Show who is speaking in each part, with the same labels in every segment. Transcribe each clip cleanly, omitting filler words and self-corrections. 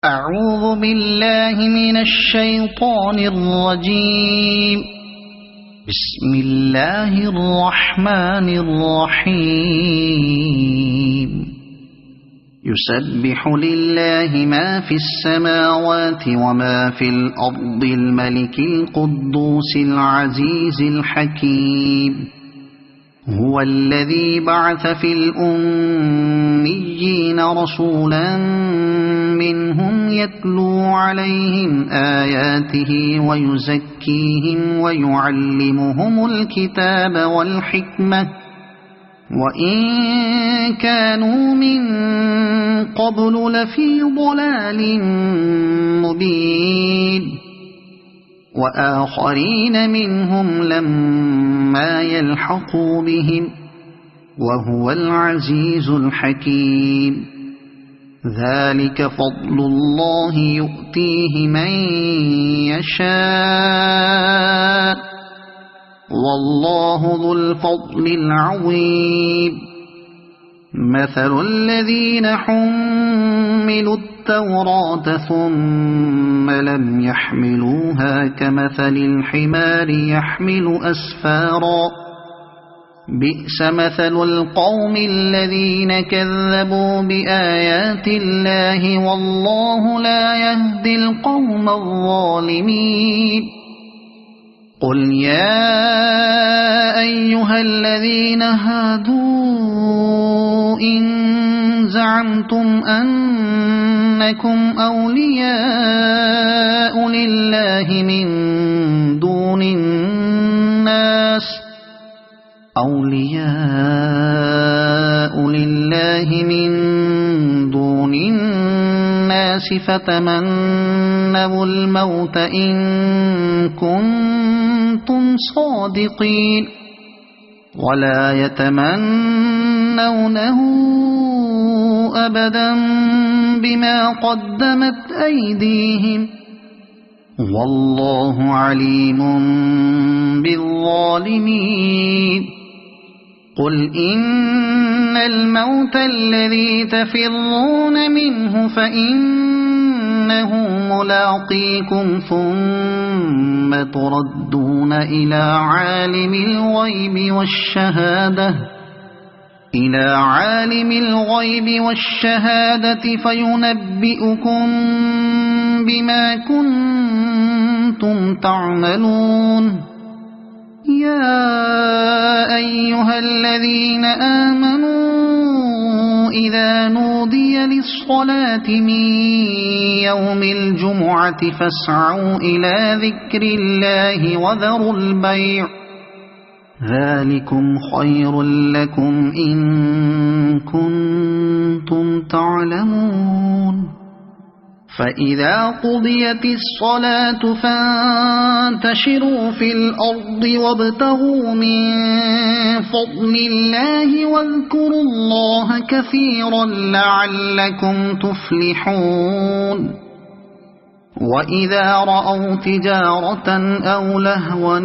Speaker 1: أعوذ بالله من الشيطان الرجيم. بسم الله الرحمن الرحيم. يسبح لله ما في السماوات وما في الأرض الملك القدوس العزيز الحكيم. هو الذي بعث في الأميين رسولا منهم يتلو عليهم آياته ويزكيهم ويعلمهم الكتاب والحكمة وإن كانوا من قبل لفي ضلال مبين. وآخرين منهم لما يلحقوا بهم وهو العزيز الحكيم. ذلك فضل الله يؤتيه من يشاء والله ذو الفضل العظيم. مثل الذين حملوا التوراة ثم لم يحملوها كمثل الحمار يحمل أسفارا. بئس مثل القوم الذين كذبوا بآيات الله والله لا يهدي القوم الظالمين. قل يا أيها الذين هادوا إن زعمتم أنكم أولياء لله من دون الناس فتمنوا الموت إن كنتم صادقين ولا يتمنونه أبدا بما قدمت أيديهم والله عليم بالظالمين. قل إن الموت الذي تفرون منه فإنه ملاقيكم ثم تردون إلى عالم الغيب والشهادة فينبئكم بما كنتم تعملون. يا أيها الذين آمنوا إذا نودي للصلاة من يوم الجمعة فاسعوا إلى ذكر الله وذروا البيع ذلكم خير لكم إن كنتم تعلمون. فإذا قضيت الصلاة فانتشروا في الأرض وابتغوا من فضل الله واذكروا الله كثيرا لعلكم تفلحون. وإذا رأوا تجارة أو لهوا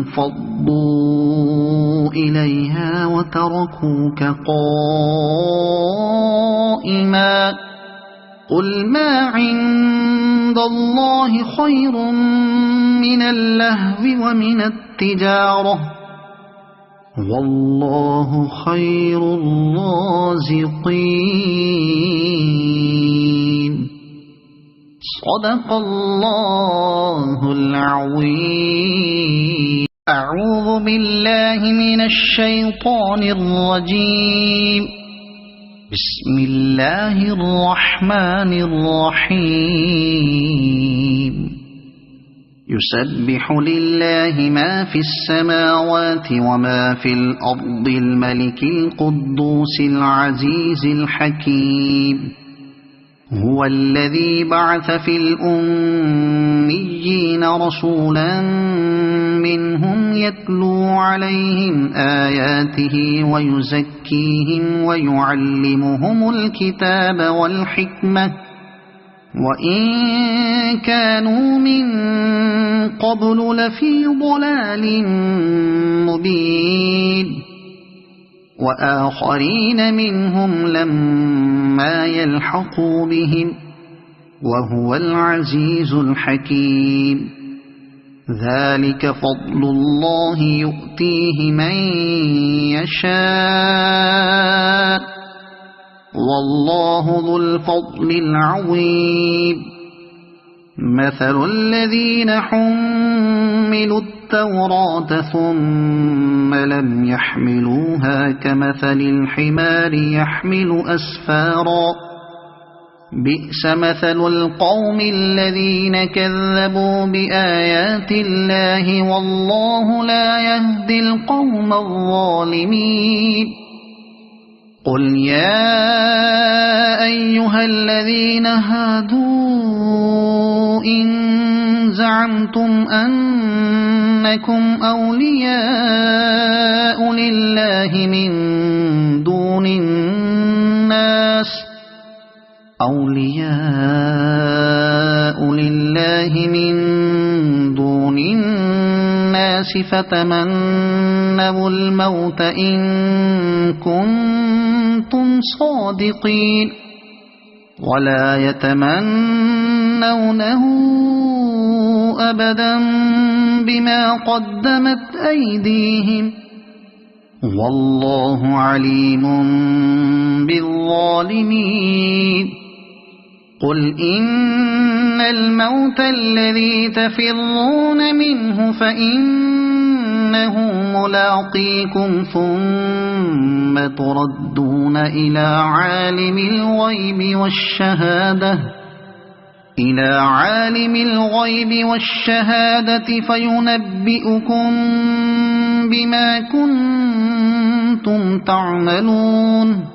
Speaker 1: انفضوا إليها وتركوك قائما. قل ما عند الله خير من اللهو ومن التجارة والله خير الرازقين. صدق الله العظيم. أعوذ بالله من الشيطان الرجيم. بسم الله الرحمن الرحيم. يسبح لله ما في السماوات وما في الأرض الملك القدوس العزيز الحكيم. هو الذي بعث في الأميين رسولا منهم يتلو عليهم آياته ويزكيهم ويعلمهم الكتاب والحكمة وإن كانوا من قبل لفي ضلال مبين. وآخرين منهم لما يلحقوا بهم وهو العزيز الحكيم ذلك فضل الله يؤتيه من يشاء والله ذو الفضل العظيم مثل الذين حملوا التوراة ثم لم يحملوها كمثل الحمار يحمل أسفارا بئس مثل القوم الذين كذبوا بآيات الله والله لا يهدي القوم الظالمين قل يا أيها الذين هادوا إن زعمتم أنكم أولياء لله من دون الناس فتمنوا الموت إن كنتم صادقين ولا يتمنونه أبدا بما قدمت أيديهم والله عليم بالظالمين قل إن الموت الذي تفرون منه فإنه ملاقيكم ثم تردون إلى عالم الغيب والشهادة فينبئكم بما كنتم تعملون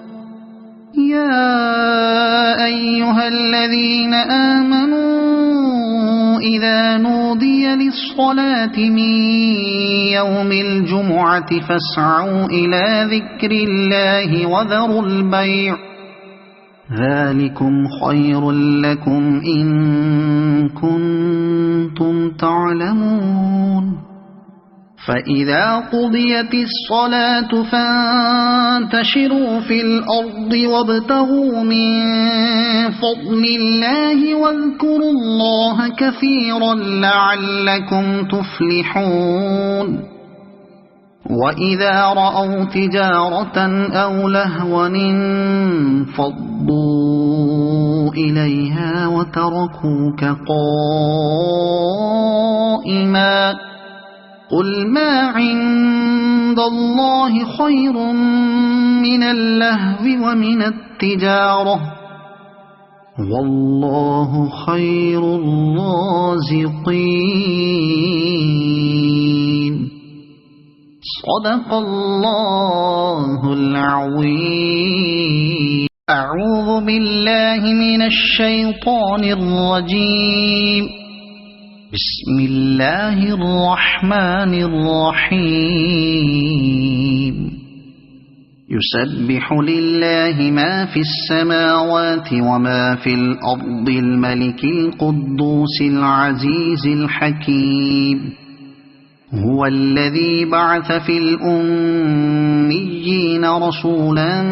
Speaker 1: يا أيها الذين آمنوا إذا نودي للصلاة من يوم الجمعة فاسعوا إلى ذكر الله وذروا البيع ذلكم خير لكم إن كنتم تعلمون فإذا قضيت الصلاة فانتشروا في الأرض وابتغوا من فضل الله واذكروا الله كثيرا لعلكم تفلحون وإذا رأوا تجارة أو لهوا انفضوا إليها وتركوك قائما قل ما عند الله خير من اللهو ومن التجارة والله خير الرازقين صدق الله العظيم أعوذ بالله من الشيطان الرجيم بسم الله الرحمن الرحيم يسبح لله ما في السماوات وما في الأرض الملك القدوس العزيز الحكيم هو الذي بعث في الأميين رسولا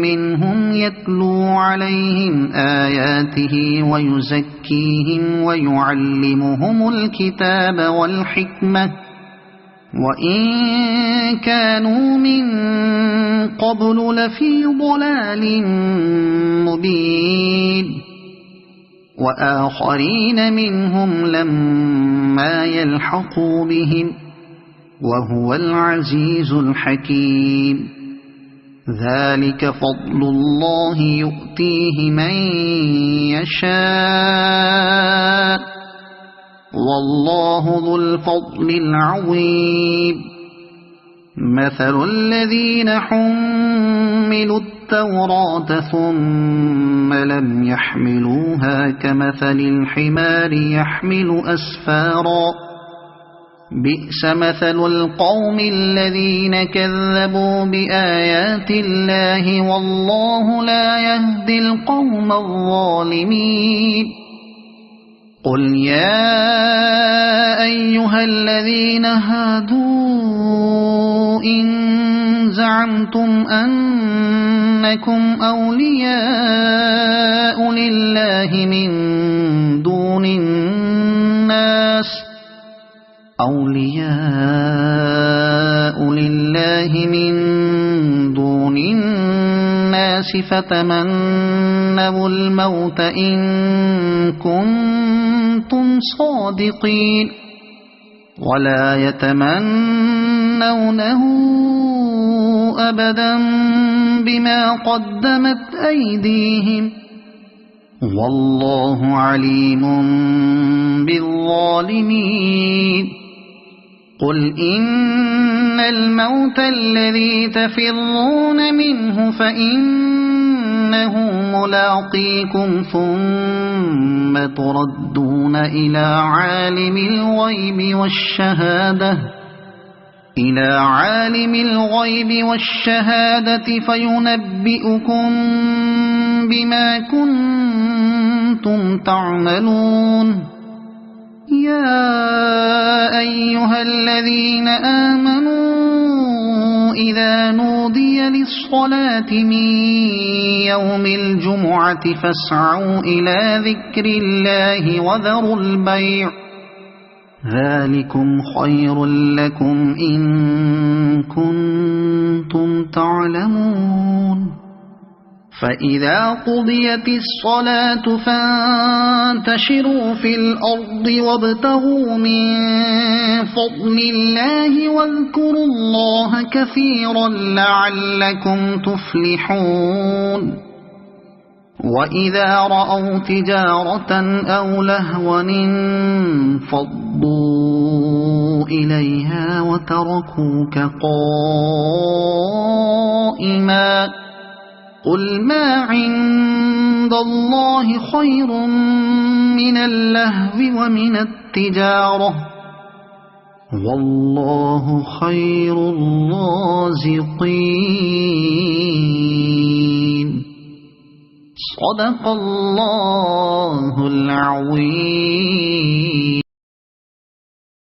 Speaker 1: منهم يتلو عليهم آياته ويزكيهم ويعلمهم الكتاب والحكمة وإن كانوا من قبل لفي ضلال مبين وآخرين منهم لما يلحقوا بهم وهو العزيز الحكيم ذلك فضل الله يؤتيه من يشاء والله ذو الفضل العظيم مثل الذين حملوا التوراة ثم لم يحملوها كمثل الحمار يحمل أسفارا بئس مثل القوم الذين كذبوا بآيات الله والله لا يهدي القوم الظالمين قل يا أيها الذين هادوا إن زعمتم أنكم أولياء لله من دون الناس فتمنوا الموت إن كنتم صادقين ولا يتمنونه أبدا بما قدمت أيديهم والله عليم بالظالمين قل إن الموت الذي تفرون منه فإنه ملاقيكم ثم تردون إلى عالم الغيب والشهادة فينبئكم بما كنتم تعملون يا أيها الذين آمنوا إذا نودي للصلاة من يوم الجمعة فاسعوا إلى ذكر الله وذروا البيع ذلكم خير لكم إن كنتم تعلمون فإذا قضيت الصلاة فانتشروا في الأرض وابتغوا من فضل الله واذكروا الله كثيرا لعلكم تفلحون وإذا رأوا تجارة أو لهوا انفضوا إليها وتركوك قائما قل ما عند الله خير من اللهو ومن التجارة والله خير الرازقين صدق الله العظيم.